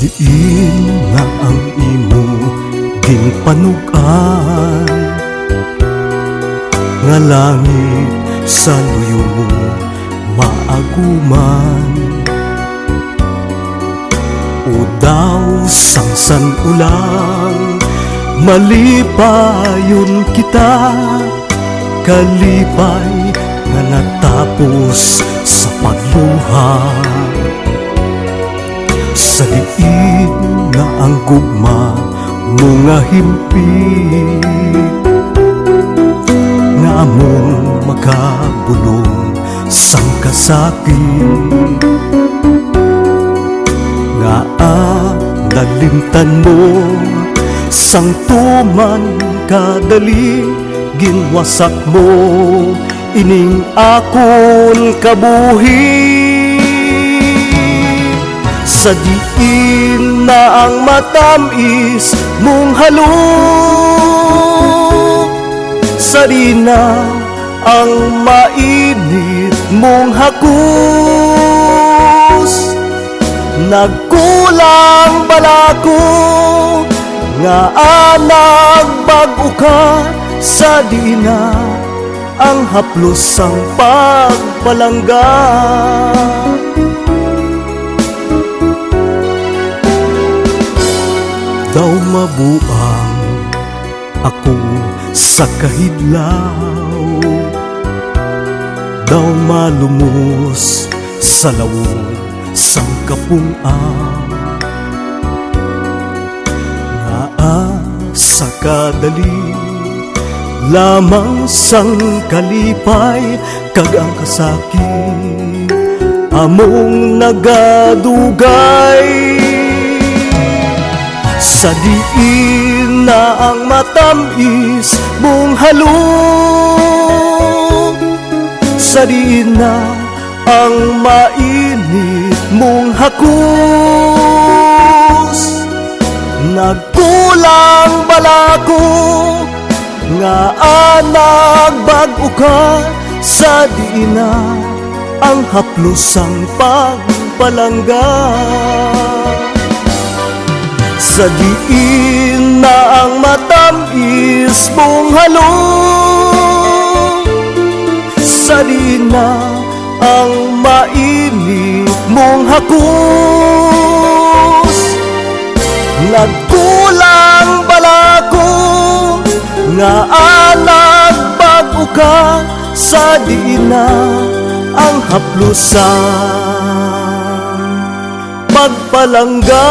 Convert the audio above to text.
Diin nga ang imo ginpanugan, nga langit sa luyo mo maaguman. O daw sangsan ulang malipayon kita, kalipay nga natapos sa pagluha. Sa diin nga ang gugma mo nga himpit, nga among makabulong sang kasakit. Nga nalimtan mo sang tuman kadali, ginwasak mo ining akon kabuhi. Sa diin na ang matamis mong halok, sa di na ang mainit mong hakus. Nagkulang balako nga nagbago ka, sa di na ang haplos sang pagpalangga. Daw mabuang ako sa kahidlaw, daw malumos sa lawog sang kapungaw. Nga sa kadali lamang sang kalipay, kag ang kasakit among nagadugay. Sa diin na ang matamis mong halok, sa diin na ang mainit mong hakus. Nagkulang balako nga nagbago ka, sa diin na ang haplos sang pagpalangga. Sa diin na ang matamis mong halok, sa diin na ang mainit mong hakus. Nagkulang balako nga nagbago ka, sa diin na ang haplusan pagpalangga.